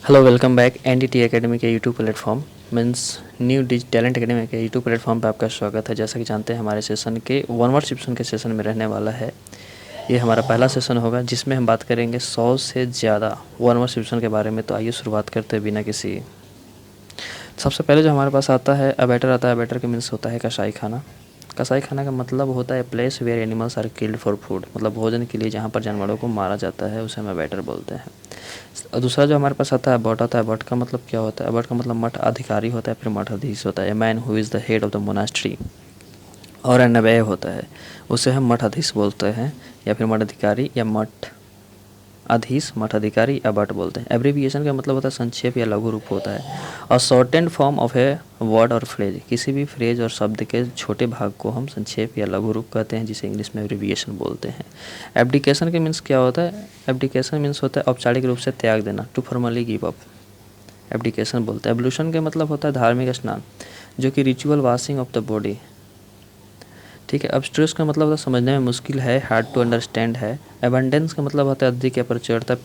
Hello welcome back NDT academy के YouTube platform means new डिज talent academy के YouTube platform पे आपका स्वागत है। जैसा कि जानते हैं हमारे सेशन के वन वर्ड सेशन के सेशन में रहने वाला है। ये हमारा पहला सेशन होगा जिसमें हम बात करेंगे 100 से ज़्यादा वन वर्ड सेशन के बारे में। तो आइए शुरुआत करते हैं बिना किसी। सबसे पहले जो हमारे पास आता है अबैटर आता है। अबैटर के मीन्स होता है कसाई खाना। कसाई खाना का मतलब होता है place where animals are killed for food, मतलब भोजन के लिए जहाँ पर जानवरों को मारा जाता है उसे हम अबैटर बोलते हैं। और दूसरा जो हमारे पास आता है अबॉट आता है। अबॉट का मतलब क्या होता है? अबॉट का मतलब मठ अधिकारी होता है, फिर मठाधीश होता है। A man who is the head of the monastery और एन अबे होता है, उसे हम मठाधीश बोलते हैं, या फिर मठ अधिकारी या मठ अधीश, मठाधिकारी या बट बोलते हैं। एब्रीविएशन का मतलब होता है संक्षेप या लघु रूप होता है। और shortened form of a word और फ्रेज, किसी भी फ्रेज और शब्द के छोटे भाग को हम संक्षेप या लघु रूप कहते हैं, जिसे इंग्लिश में एब्रीविएशन बोलते हैं। एब्डिकेशन के मीन्स क्या होता है? एब्डिकेशन मीन्स होता है औपचारिक रूप से त्याग देना, to formally give up, abdication बोलते हैं। एवोल्यूशन के मतलब होता है धार्मिक स्नान, जो कि ritual washing of the body. ठीक है। अब्स्ट्रस का मतलब होता है समझने में मुश्किल है, हार्ड टू अंडरस्टैंड है। एबंडेंस का मतलब होता है अधिक या प्रचुरता,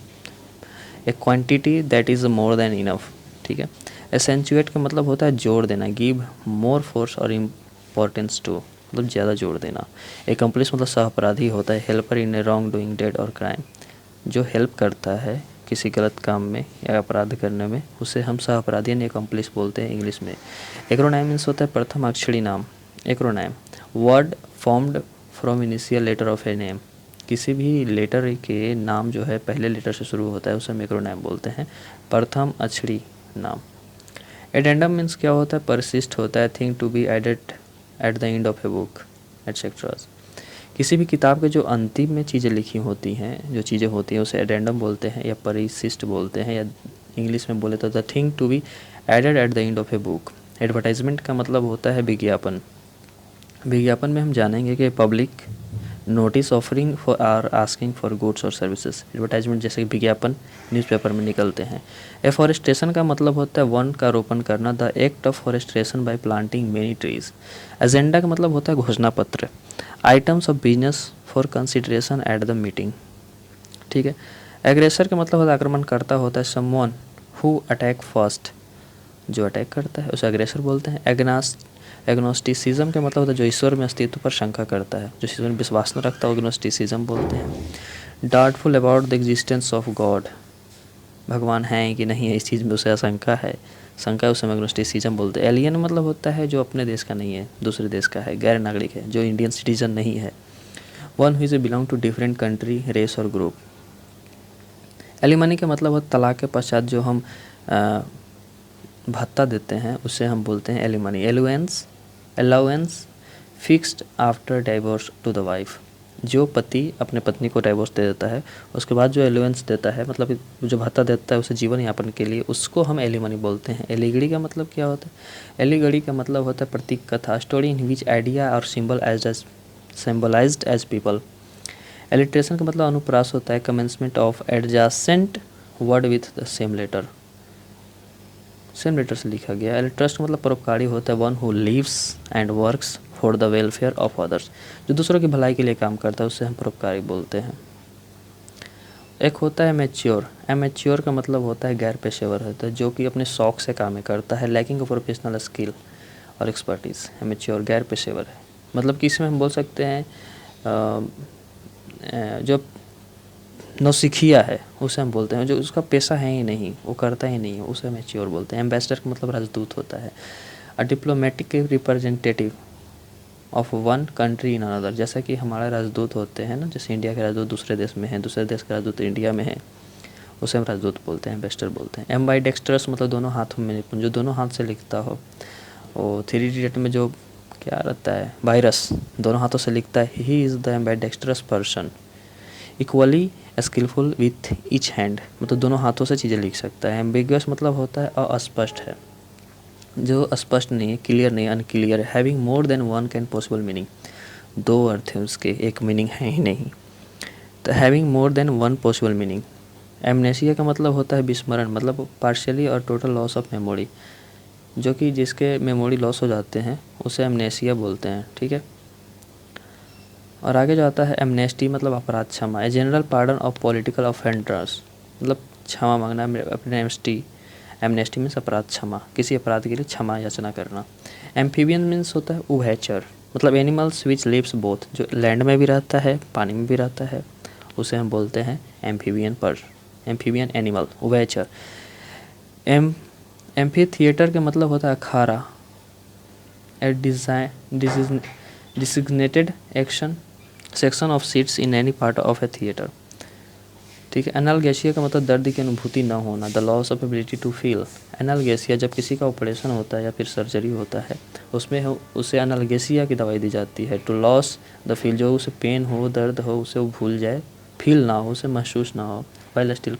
ए quantity that is more than enough. ठीक है। एसेंचुएट का मतलब होता है जोड़ देना, गिव मोर फोर्स और इम्पोर्टेंस टू, मतलब ज़्यादा जोड़ देना। एकम्प्लिश मतलब सह अपराधी होता है। हेल्पर इन ए रॉन्ग डूइंग डेड और क्राइम, जो हेल्प करता है किसी गलत काम में या अपराध करने में, उसे हम सह अपराधी यानी एकम्प्लिश बोलते हैं इंग्लिश में। एक्रोनाइम मीन्स होता है प्रथम अक्षरी नाम। Acronym word formed from initial letter of a name, किसी भी लेटर के नाम जो है पहले लेटर से शुरू होता है उसे हम एक्रोनाइम बोलते हैं, प्रथम अक्षरी नाम। एडेंडम मीन्स क्या होता है? परसिस्ट होता है, thing to be added at the end of a book etcetera. किसी भी किताब के जो अंतिम में चीज़ें लिखी होती हैं, जो चीज़ें होती हैं उसे एडेंडम बोलते हैं या परिशिष्ट बोलते हैं, या इंग्लिश में बोले तो the thing to be added at the end of a book. Advertisement का मतलब होता है विज्ञापन। विज्ञापन में हम जानेंगे कि public notice offering for or asking for goods और सर्विसेज। एडवर्टाइजमेंट जैसे विज्ञापन न्यूज़पेपर में निकलते हैं। एफॉरेस्टेशन का मतलब होता है वन का रोपण करना, the act of forestation bye planting many trees. Agenda का मतलब होता है घोषणा पत्र। Items of business for consideration at the meeting. ठीक है। एग्रेसर का मतलब होता है आक्रमणकर्ता होता है, समवन हु अटैक फर्स्ट, जो अटैक करता है उसे एग्रेसर बोलते हैं। एग्नोस्टिसिज्म का मतलब होता है जो ईश्वर में अस्तित्व पर शंका करता है, जो ईश्वर में विश्वास न रखता है, एग्नोस्टिसिज्म बोलते हैं। Doubtful about the existence of God, भगवान है कि नहीं है इस चीज़ में उसे आशंका है, शंका है, उसे एग्नोस्टिसिज्म बोलते हैं। एलियन मतलब होता है जो अपने देश का नहीं है, दूसरे देश का है, गैर नागरिक है, जो इंडियन सिटीजन नहीं है। One who belong to different country, race और ग्रुप। एलिमनी का मतलब होता है तलाक के पश्चात जो हम भत्ता देते हैं उसे हम बोलते हैं alimony. Allowance fixed after divorce to the wife, जो पति अपने पत्नी को डाइवोर्स दे देता है उसके बाद जो एलिवेंस देता है, मतलब जो भत्ता देता है उसे जीवन यापन के लिए, उसको हम एलिमनी बोलते हैं। एलिगड़ी का मतलब क्या होता है? एलिगड़ी का मतलब होता है प्रतीक कथा, स्टोरी इन विच आइडिया और सिंबलाइज्ड एज पीपल। एलिट्रेशन का मतलब अनुप्रास होता है, commencement of adjacent word with the same letter, same letter से लिखा गया। एलिट्रस्ट का मतलब परोपकारी होता है, one who lives and works for the welfare of others, जो दूसरों की भलाई के लिए काम करता है उसे हम परोपकारी बोलते हैं। एक होता है मैच्योर। एमेच्योर का मतलब होता है गैर पेशेवर होता है, जो कि अपने शौक से काम करता है, लैकिंग ऑफ प्रोफेशनल स्किल और एक्सपर्टीज़। एमेच्योर गैर पेशेवर है, मतलब कि इसमें हम बोल सकते हैं जो नौसिखिया है उसे हम बोलते हैं, जो उसका पेशा है ही नहीं, वो करता ही नहीं है, उसे मैच्योर बोलते हैं। एम्बेसडर का मतलब राजदूत होता है। अ diplomatic representative of one country in another, जैसा कि हमारे राजदूत होते हैं ना, जैसे इंडिया के राजदूत दूसरे देश में हैं, दूसरे देश का राजदूत इंडिया में है, उसे हम राजदूत बोलते हैं, एम्बेसडर बोलते हैं। एम्बाइडेक्स्ट्रस मतलब दोनों हाथों में निपुण, जो दोनों हाथ से लिखता हो। और 3D में जो क्या रहता है, वायरस, दोनों हाथों से लिखता है, he is the ambidextrous person. Equally skilful with each hand, मतलब दोनों हाथों से चीज़ें लिख सकता है। एम्बिगुअस मतलब होता है अस्पष्ट है, जो स्पष्ट नहीं है, क्लियर नहीं, अनक्लियर है। Having more than one can possible meaning, दो अर्थ है उसके, एक मीनिंग है ही नहीं, तो having more than one possible meaning. Amnesia का मतलब होता है विस्मरण, मतलब पार्शियली और टोटल लॉस ऑफ मेमोरी, जो कि जिसके मेमोरी लॉस हो जाते हैं उसे एमनेसिया बोलते हैं। ठीक है। और आगे जो आता है एमनेस्टी, मतलब अपराध क्षमा। A general pardon of political offenders, मतलब क्षमा मांगना, अपने एमनेस्टी मीन्स अपराध क्षमा, किसी अपराध के लिए क्षमा याचना करना। एम्फीबियन मीन्स होता है उभयचर, मतलब एनिमल्स विच लिव्स बोथ, जो लैंड में भी रहता है पानी में भी रहता है, उसे हम बोलते हैं एम्फीबियन एनिमल, उभयचर। एम्फी थिएटर का मतलब होता है अखाड़ा, a designated section of seats in any part of a theatre. ठीक है। एनाल्गेसिया का मतलब दर्द की अनुभूति न होना, the loss of ability to feel. Analgesia जब किसी का ऑपरेशन होता है या फिर सर्जरी होता है, उसमें उसे एनाल्गेसिया की दवाई दी जाती है। टू लॉस द फील, जो उसे पेन हो, दर्द हो, उसे वो भूल जाए, फील ना हो, उसे महसूस ना हो। वाइल स्टिल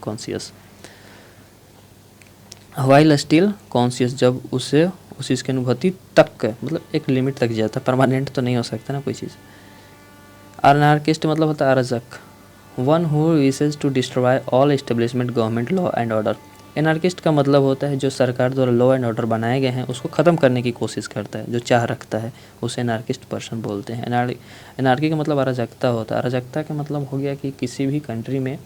कॉन्शियस, जब उसे उस चीज़ की अनुभूति तक, मतलब एक लिमिट तक जाता है, परमानेंट तो नहीं हो सकता ना कोई चीज़। अनार्किस्ट मतलब होता है अराजक, one who wishes to destroy all establishment government law and order. Anarchist का मतलब होता है जो सरकार द्वारा लॉ एंड ऑर्डर बनाए गए हैं उसको ख़त्म करने की कोशिश करता है, जो चाह रखता है, उसे एनार्किस्ट पर्सन बोलते हैं। एनार्की का मतलब अराजकता होता है। अराजकता का मतलब हो गया कि किसी भी कंट्री में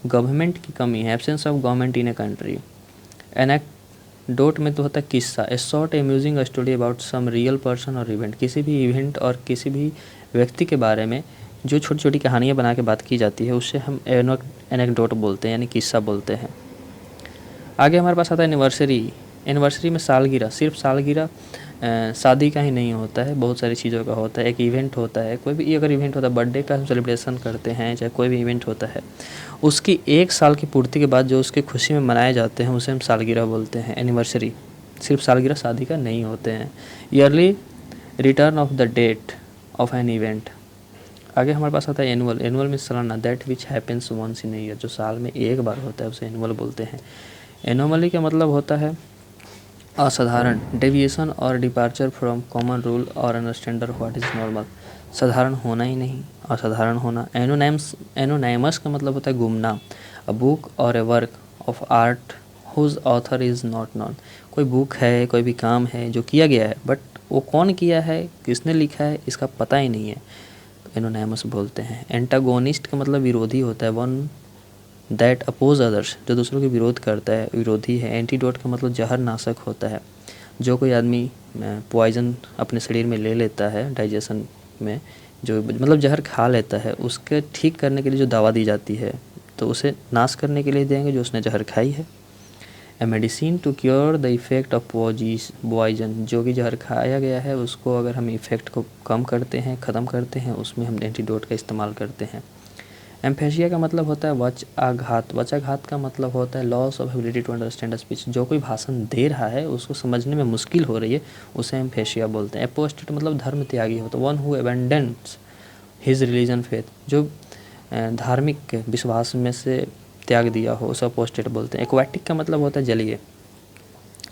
गवर्नमेंट की कमी है, absence of government in a country. Anecdote में तो होता है किस्सा, a short amusing story about some real person और इवेंट, किसी भी इवेंट और किसी भी व्यक्ति के बारे में जो छोटी छोटी कहानियाँ बना के बात की जाती है, उससे हम एनेक्डोट बोलते हैं, यानी किस्सा बोलते हैं। आगे हमारे पास आता है एनिवर्सरी। एनिवर्सरी में सालगिरह, सिर्फ सालगिरह शादी का ही नहीं होता है, बहुत सारी चीज़ों का होता है। एक इवेंट होता है, कोई भी अगर इवेंट होता है, बर्थडे का हम सेलिब्रेशन करते हैं, चाहे कोई भी इवेंट होता है, उसकी 1 साल की पूर्ति के बाद जो उसकी खुशी में मनाए जाते हैं, उसे हम सालगिरह बोलते हैं, एनिवर्सरी। सिर्फ सालगिरह शादी का नहीं होते हैं। Yearly return of the date of an event. आगे हमारे पास आता है एनुअल। एनुअल में सालाना, that which happens once in year, जो साल में एक बार होता है उसे एनुअल बोलते हैं। एनोमली का मतलब होता है असाधारण, डेविएशन और डिपार्चर फ्रॉम कॉमन रूल और अंडरस्टैंडर व्हाट इज़ नॉर्मल, साधारण होना ही नहीं, असाधारण होना। एनोनाइमस का मतलब होता है गुमनाम, अ बुक और a work of art whose author is not known, कोई बुक है, कोई भी काम है जो किया गया है, बट वो कौन किया है, किसने लिखा है, इसका पता ही नहीं है, तो एनोनाइमस बोलते हैं। एंटागोनिस्ट का मतलब विरोधी होता है, वन दैट अपोज अदर्स, जो दूसरों के विरोध करता है, विरोधी है। एंटीडोट का मतलब जहर नाशक होता है, जो कोई आदमी पॉइजन अपने शरीर में ले लेता है डाइजेशन में, जो मतलब जहर खा लेता है, उसके ठीक करने के लिए जो दवा दी जाती है, तो उसे नाश करने के लिए देंगे जो उसने जहर खाई है। A medicine to cure the effect of poison, जो कि जहर खाया गया है उसको अगर हम इफ़ेक्ट को कम करते हैं, ख़त्म करते हैं, उसमें हम एंटीडोट का इस्तेमाल करते हैं। एम्फेसिया का मतलब होता है वचाघात। वचाघात का मतलब होता है loss of ability to understand speech, जो कोई भाषण दे रहा है उसको समझने में मुश्किल हो रही है, उसे एम्फेसिया बोलते हैं। एपोस्टेट मतलब धर्म त्यागी होता है, one who abandons his religion faith, जो धार्मिक विश्वास में से त्याग दिया हो, उसे अपोस्टेट बोलते हैं। एक्वाटिक का मतलब होता है जलीय,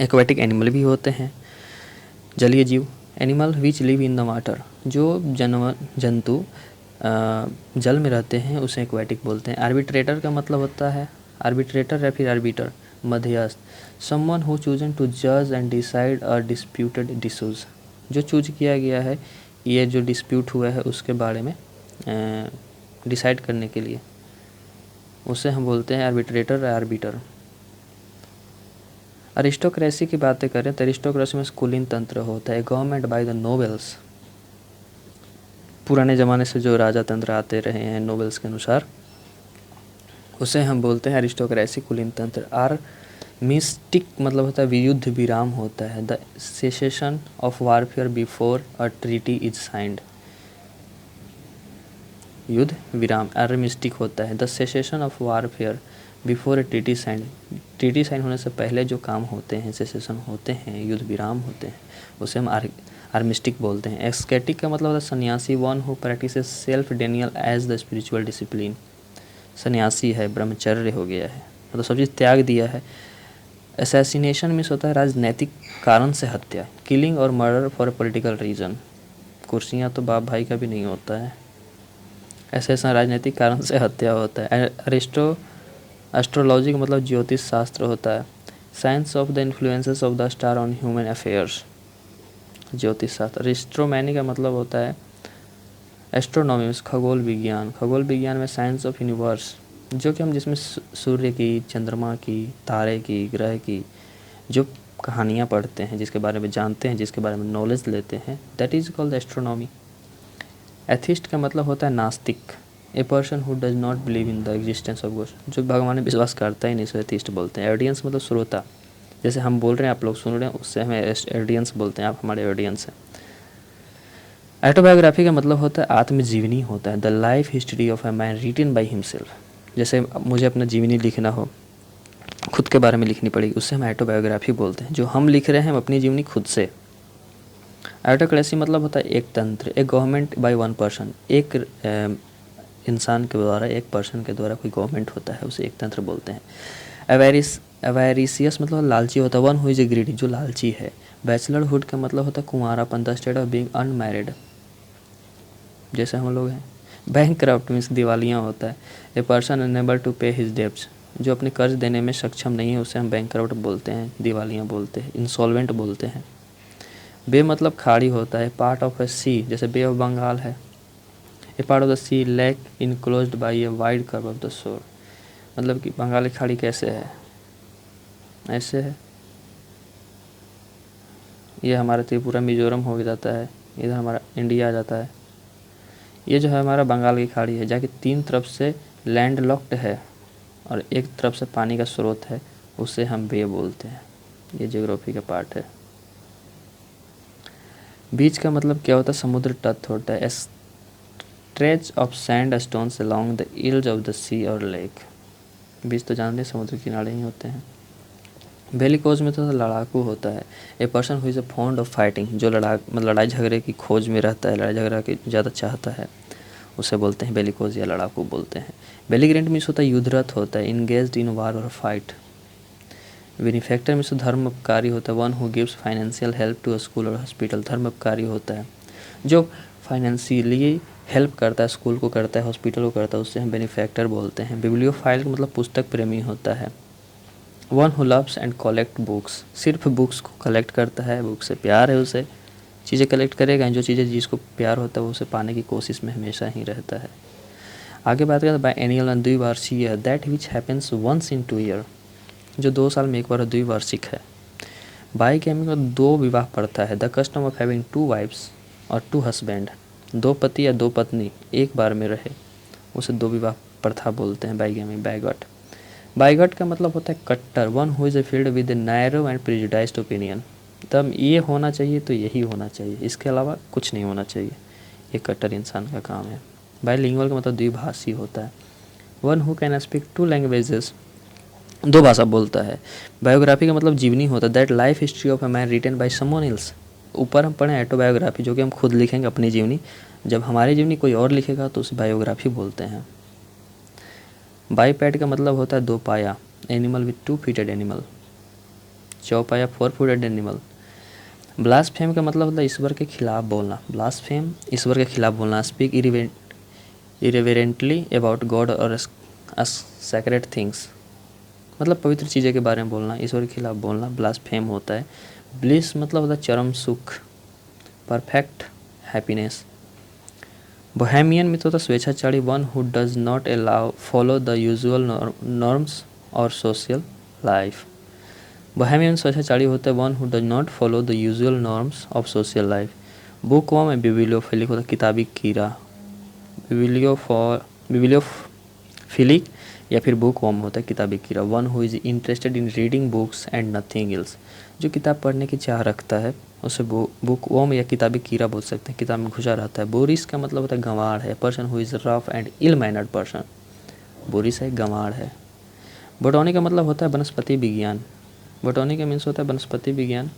एक्वाटिक एनिमल भी होते हैं, जलीय जीव। Animal which live in the water, जो जंतु जल में रहते हैं, उसे एक्वेटिक बोलते हैं। आर्बिट्रेटर का मतलब होता है आर्बिट्रेटर या फिर आर्बिटर, मध्यस्थ, समवन हु चूजन टू जज and decide a disputed disuse, जो चूज किया गया है ये जो डिस्प्यूट हुआ है उसके बारे में डिसाइड करने के लिए, उसे हम बोलते हैं आर्बिट्रेटर या आर्बिटर। अरिस्टोक्रेसी की बातें करें तो अरिस्टोक्रेसी में स्कूलिंग तंत्र होता है, गवर्नमेंट बाय द नोबल्स, पुराने ज़माने से जो राजा तंत्र आते रहे हैं नोबल्स के अनुसार, उसे हम बोलते हैं अरिस्टोक्रेसी, कुलीन तंत्र। आर मिस्टिक मतलब होता है युद्ध विराम होता है, the cessation of warfare before a treaty is signed, युद्ध विराम आर्मिस्टिक होता है, the cessation of warfare before a treaty sign, treaty sign होने से पहले जो काम होते हैं, सेसेशन होते हैं, युद्ध विराम होते हैं, उसे हम आर्मिस्टिक बोलते हैं। एस्केटिक का मतलब होता है सन्यासी, one who practices self denial as the spiritual discipline, सन्यासी है, ब्रह्मचर्य हो गया है, मतलब सब चीज़ त्याग दिया है। असैसिनेशन मीन्स होता है राजनैतिक कारण से हत्या, किलिंग और मर्डर फॉर पॉलिटिकल रीजन, कुर्सियाँ तो बाप भाई का भी नहीं होता है, ऐसे राजनीतिक कारण से हत्या होता है। एस्ट्रोलॉजी का मतलब ज्योतिष शास्त्र होता है, science of the influences of the star on human affairs, ज्योतिष शास्त्र। एस्ट्रोनॉमी का मतलब होता है एस्ट्रोनॉमी, खगोल विज्ञान, खगोल विज्ञान में साइंस ऑफ यूनिवर्स, जो कि हम जिसमें सूर्य की, चंद्रमा की, तारे की, ग्रह की जो कहानियाँ पढ़ते हैं, जिसके बारे में जानते हैं, जिसके बारे में नॉलेज लेते हैं, that is called astronomy. Atheist का मतलब होता है नास्तिक, ए person who does not believe in the existence of God, जो भगवान में विश्वास करता ही नहीं, सो एथिस्ट बोलते हैं। ऑडियंस मतलब श्रोता, जैसे हम बोल रहे हैं, आप लोग सुन रहे हैं, उससे हमें ऑडियंस बोलते हैं, आप हमारे ऑडियंस हैं। ऑटोबायोग्राफी का मतलब होता है आत्मजीवनी होता है, the life history of a man written by himself. जैसे मुझे अपना जीवनी लिखना हो, खुद के बारे में लिखनी पड़ेगी, उससे हम ऑटोबायोग्राफी बोलते हैं। जो हम लिख रहे हैं हम अपनी जीवनी खुद से। ऑटोक्रेसी मतलब होता है एक तंत्र, एक गवर्नमेंट बाय वन पर्सन, एक इंसान के द्वारा, एक पर्सन के द्वारा कोई गवर्नमेंट होता है, उसे एक तंत्र बोलते हैं। अवेरिसियस मतलब लालची होता है, one who is a greedy, जो लालची है। बैचलरहुड का मतलब होता है कुंवारापन, the state of being unmarried, जैसे हम लोग हैं। बैंकक्रप्ट मीन्स दिवालियाँ होता है, a person unable to pay his debts, जो अपने कर्ज देने में सक्षम नहीं है, उसे हम बैंकक्रप्ट बोलते हैं, दिवालियाँ बोलते हैं, इंसॉल्वेंट बोलते हैं। बे मतलब खाड़ी होता है, पार्ट ऑफ ए सी, जैसे बे ऑफ बंगाल है। A part of the sea lake enclosed by a wide curve of the shore, मतलब कि बंगाल की खाड़ी कैसे है, ऐसे है। ये हमारा त्रिपुरा मिजोरम हो जाता है, इधर हमारा इंडिया आ जाता है। ये जो है हमारा बंगाल की खाड़ी है, जाके 3 तरफ से लैंड लॉक्ड है और एक तरफ से पानी का स्रोत है, उसे हम बे बोलते हैं। ये ज्योग्राफी का पार्ट है। बीच का मतलब क्या होता है, समुद्र तट होता है, stretch of sand stones along the edge of the sea और लेक। बीच तो जानते हैं समुद्र किनारे ही होते हैं। बेलिकोज में तो लड़ाकू होता है, a person who is a fond of fighting, जो लड़ाई झगड़े की खोज में रहता है, लड़ाई झगड़ा की ज़्यादा चाहता है, उसे बोलते हैं बेलिकोज या लड़ाकू बोलते हैं। बेलिग्रेंट मीन्स होता है युद्धरत होता है, इंगेज्ड इन वार और फाइट। बेनिफैक्टर मीन्स धर्मोपकारी होता है, one who gives financial help to a school और हॉस्पिटल, धर्मोपकारी होता है, जो फाइनेंशियली हेल्प करता है, स्कूल को करता है, हॉस्पिटल को करता है, उससे हम बेनिफैक्टर बोलते हैं। बिब्लियोफाइल का मतलब पुस्तक प्रेमी होता है। One who loves and collect books, सिर्फ बुक्स को कलेक्ट करता है, बुक से प्यार है उसे, चीज़ें कलेक्ट करेगा, जो चीज़ें जिसको प्यार होता है वो उसे पाने की कोशिश में हमेशा ही रहता है। आगे बात करें तो बाय एनुअल एंड द्विवार्षिक, that which happens once in 2 year, जो 2 साल में एक बार द्विवार्षिक है। बाई के में 2 विवाह पड़ता है, the custom of having 2 wifes और 2 हस्बैंड, 2 पति या 2 पत्नी एक बार में रहे, उसे 2 विवाह प्रथा बोलते हैं, बाईगेमी, बाइगॉट। बाइगॉट का मतलब होता है कट्टर, one who is a filled with a narrow and prejudiced opinion, तब ये होना चाहिए तो यही होना चाहिए, इसके अलावा कुछ नहीं होना चाहिए, ये कट्टर इंसान का काम है। बाइलिंगुअल का मतलब द्विभाषी होता है, one who can speak 2 languages, 2 भाषा बोलता है। बायोग्राफी का मतलब जीवनी होता है, that life history of a man written by someone else. ऊपर हम पढ़े ऑटोबायोग्राफी, जो कि हम खुद लिखेंगे अपनी जीवनी, जब हमारी जीवनी कोई और लिखेगा तो उसे बायोग्राफी बोलते हैं। बाईपैड का मतलब होता है 2 पाया, एनिमल विथ 2 फीटेड एनिमल, चौपाया 4 फूटेड एनिमल। ब्लास्फेम का मतलब होता है ईश्वर के खिलाफ बोलना, ब्लास्फेम ईश्वर के खिलाफ बोलना, स्पीक इरिवेरेंटली अबाउट गॉड और सैक्रेड थिंग्स, मतलब पवित्र चीज़ें के बारे में बोलना, ईश्वर के खिलाफ बोलना ब्लास्फेम होता है। ब्लिस मतलब होता है चरम सुख, परफेक्ट हैप्पीनेस। बोहेमियन में तो स्वेच्छाचारी, one who does not allow follow the usual norms और सोशल लाइफ। बोहेमियन स्वेच्छाचारी होता है, one who does not follow the usual norms of social life. Bookworm and bibliophilic होता है किताबी कीड़ा, बिब्लियोफिलिक या फिर बुकवर्म होता है किताबी कीड़ा, one who is interested in reading books and nothing else, जो किताब पढ़ने की चाह रखता है उसे बुकवर्म या किताबी कीड़ा बोल सकते हैं, किताब में घुसा रहता है। बोरिस का मतलब होता है गंवार है, person who is rough and ill mannered person, boorish है गंवार है। बोटॉनी का मतलब होता है वनस्पति विज्ञान, बोटॉनी का मीन्स होता है वनस्पति विज्ञान,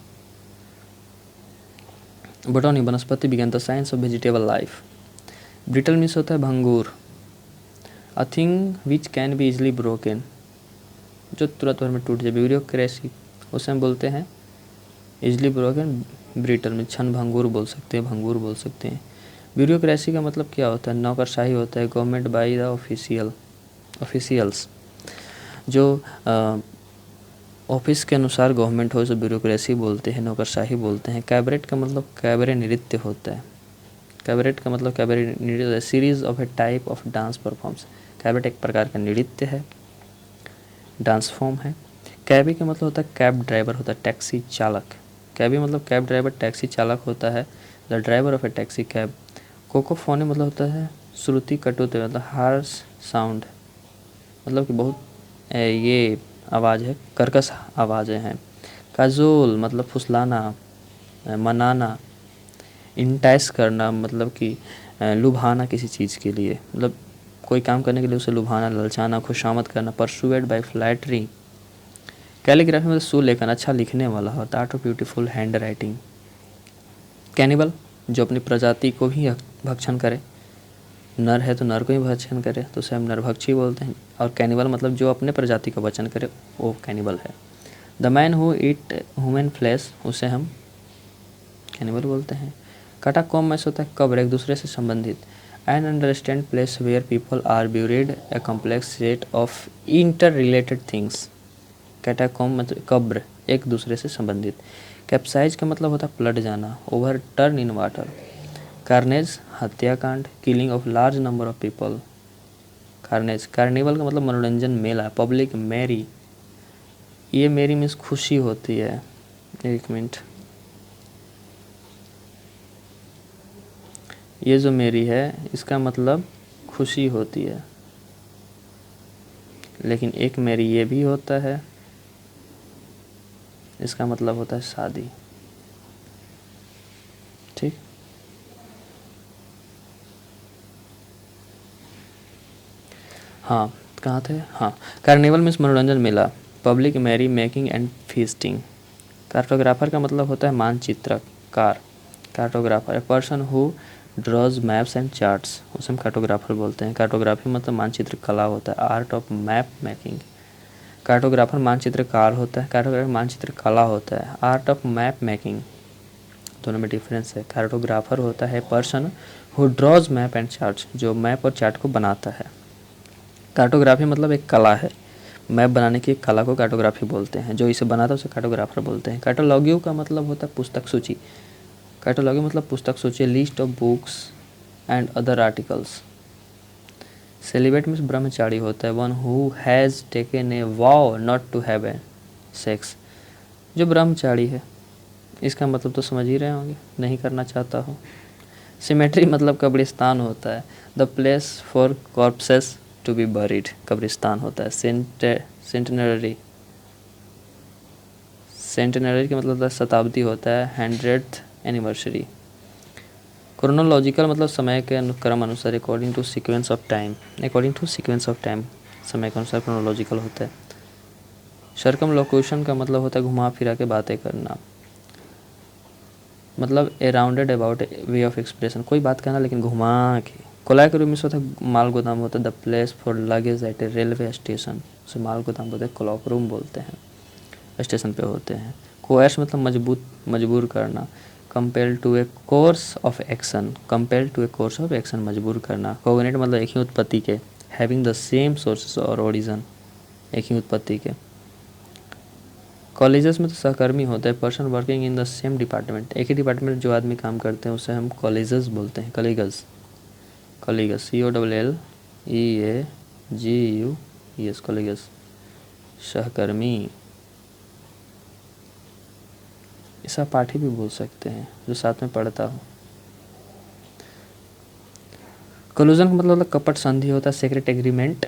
बोटॉनी वनस्पति विज्ञान, the science of vegetable life. Brittle means होता है भंगूर, a thing which can be easily broken, जो तुरंत भर में टूट जाए। ब्यूरोक्रेसी उसे हम बोलते हैं इजली ब्रोकन, ब्रिटल में क्षण भंगूर बोल सकते हैं, भंगूर बोल सकते हैं। ब्यूरोक्रेसी का मतलब क्या होता है, नौकरशाही होता है, गवर्नमेंट बाई द ऑफिशियल्स, जो ऑफिस के अनुसार गवर्नमेंट हो उसे ब्यूरोक्रेसी बोलते हैं, नौकरशाही बोलते हैं। कैबरेट का मतलब कैबरे नृत्य होता है, कैबरेट का मतलब कैबरे नृत्य, series of A type of dance performs, cabaret एक प्रकार का नृत्य है, डांस फॉर्म है। कैबी का मतलब होता है कैब ड्राइवर, होता है टैक्सी चालक। कैबी मतलब कैब ड्राइवर, टैक्सी चालक होता है, the driver of a taxi cab. Cacophony मतलब होता है श्रुति कटुते, मतलब हार्श साउंड, मतलब कि बहुत ये आवाज़ है, कर्कश आवाज़ें हैं। काजोल मतलब फुसलाना, मनाना। इंटाइस करना मतलब कि लुभाना किसी चीज़ के लिए, मतलब कोई काम करने के लिए उसे लुभाना, ललचाना, खुशामद करना। Persuade bye flattery. कैलीग्राफी मतलब सुलेखन, अच्छा लिखने वाला होता है, art of beautiful hand writing. Cannibal जो अपनी प्रजाति को ही भक्षण करे, नर है तो नर को ही भक्षण करे तो उसे हम नरभक्षी बोलते हैं। और कैनिबल मतलब जो अपने प्रजाति का भक्षण करे वो कैनिबल है। The man who eat human flesh, उसे हम कैनिबल बोलते हैं। कैटाकॉम्ब में होता है कब्र, एक दूसरे से संबंधित। An understand place where people are buried, a complex set of inter related things. Catacomb मतलब कब्र, एक दूसरे से संबंधित। कैप्साइज का मतलब होता है पलट जाना, overturn in water. Carnage हत्याकांड, killing of large number of people. Carnage. Carnival का मतलब मनोरंजन मेला, पब्लिक मैरी। ये मेरी मीन्स खुशी होती है, एक मिनट, ये जो मेरी है इसका मतलब खुशी होती है, लेकिन एक मेरी ये भी होता है, इसका मतलब होता है शादी। ठीक, हाँ कहाँ थे, हाँ। कार्निवल मीन्स मनोरंजन मेला, public merry making and feasting. Cartographer का मतलब होता है मानचित्रकार। Cartographer, a person who draws maps and charts, उसे हम कार्टोग्राफर बोलते हैं। कार्टोग्राफी मतलब मानचित्र कला होता है, art of map making. Cartographer मानचित्रकार होता है, कार्टोग्राफर मानचित्र कला होता है, आर्ट ऑफ मैप मेकिंग, दोनों में डिफरेंस है। कार्टोग्राफर होता है person who drawers map and charts, जो मैप और चार्ट को बनाता है। कार्टोग्राफी मतलब एक कला है, मैप बनाने की कला को कार्टोग्राफी बोलते हैं, जो इसे बनाता है उसे कार्टोग्राफर बोलते हैं। कैटलॉगियो का मतलब होता है पुस्तक सूची। कैटलॉगियो मतलब पुस्तक सूची, list of books and other articles. Celebrate means ब्रह्मचारी होता है, one who has taken a vow not to have a sex. जो ब्रह्मचारी है, इसका मतलब तो समझ ही रहे होंगे, नहीं करना चाहता हो। सिमेट्री मतलब कब्रिस्तान होता है, the place for corpses to be buried, कब्रिस्तान होता है। सेंटेनरी, सेंटेनरी का मतलब शताब्दी होता है, 100th एनिवर्सरी। क्रोनोलॉजिकल मतलब समय के अनुक्रम अनुसार, according to sequence of time, according to sequence of time समय के अनुसार क्रोनोलॉजिकल होता है। सर्कमलोक्यूशन का मतलब होता है घुमा फिरा के बातें करना, मतलब a rounded about way of expression, कोई बात कहना लेकिन घुमा के। कोलाइक रूम होता है माल गोदाम होता है, the place for luggage at a railway station, उसे माल गोदाम बोलते हैं, क्लॉक रूम बोलते हैं, स्टेशन पे होते हैं। कोएर्स मतलब मजबूर करना, compel to a course of action, compel to a course of action मजबूर करना। कोगनेट मतलब एक ही उत्पत्ति के, हैविंग द सेम सोर्सेस और ओरिजिन, एक ही उत्पत्ति के। कॉलेजेस में तो सहकर्मी होता है, person working in the same department, एक ही डिपार्टमेंट जो आदमी काम करते हैं उसे हम कॉलेजेस बोलते हैं। कलीगस, कलीगस COLLEAGUS, कलीगस, सहकर्मी। सहपाठी भी बोल सकते हैं, जो साथ में पढ़ता हो। कलूजन का मतलब कपट संधि होता है, secret agreement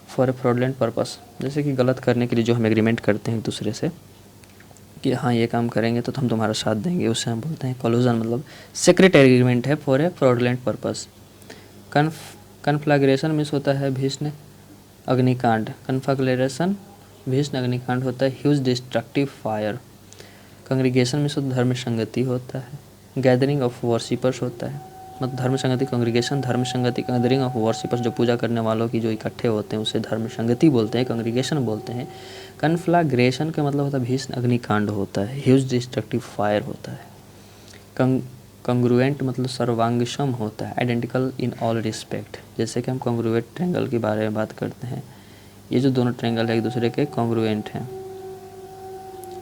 for a fraudulent purpose, जैसे कि गलत करने के लिए जो हम एग्रीमेंट करते हैं एक दूसरे से कि हाँ ये काम करेंगे तो हम तुम्हारा साथ देंगे, उससे हम बोलते हैं कॉलूजन, मतलब सीक्रेट एग्रीमेंट है for a fraudulent purpose. Conflagration means होता है भीषण अग्निकांड, कन्फ्लैग्रेशन भीषण अग्निकांड होता है, huge destructive fire. Congregation means धर्म संगति होता है, गैदरिंग ऑफ वर्शिपर्स होता है, मतलब धर्म संगति कंग्रीगेशन, धर्म संगति गैदरिंग ऑफ वर्शिपर्स, जो पूजा करने वालों की जो इकट्ठे होते हैं उसे धर्म संगति बोलते हैं, कंग्रीगेशन बोलते हैं। कन्फ्लैग्रेशन का मतलब होता है भीषण अग्निकांड होता है, ह्यूज डिस्ट्रक्टिव फायर होता है। कंग्रुएंट मतलब सर्वांगसम होता है, आइडेंटिकल इन ऑल रिस्पेक्ट, जैसे कि हम कंग्रुएंट ट्रायंगल के बारे में बात करते हैं, ये जो दोनों ट्रायंगल है एक दूसरे के कंग्रुएंट हैं,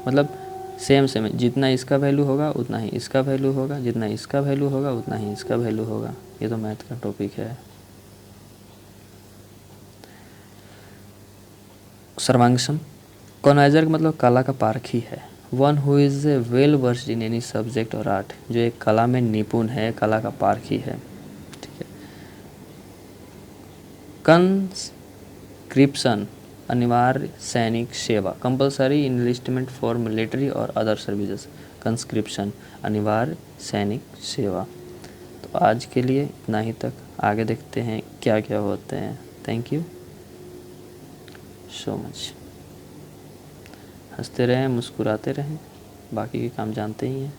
मतलब सेम सेम, जितना इसका वैल्यू होगा उतना ही इसका वैल्यू होगा, जितना इसका वैल्यू होगा उतना ही इसका वैल्यू होगा। ये तो मैथ का टॉपिक है। सर्वांगसम, कॉनाइजर का मतलब कला का पारखी है। One who is well versed in any subject और आर्ट, जो एक कला में निपुण है, कला का पारखी है। ठीक है। कंस्क्रिप्शन, अनिवार्य सैनिक सेवा, कंपलसरी इनलिस्टमेंट फॉर मिलिट्री और अदर सर्विसेज। कंस्क्रिप्शन, अनिवार्य सैनिक सेवा। तो आज के लिए इतना ही तक, आगे देखते हैं क्या क्या होते हैं। Thank you so much. हंसते रहें, मुस्कुराते रहें, बाकी के काम जानते ही हैं।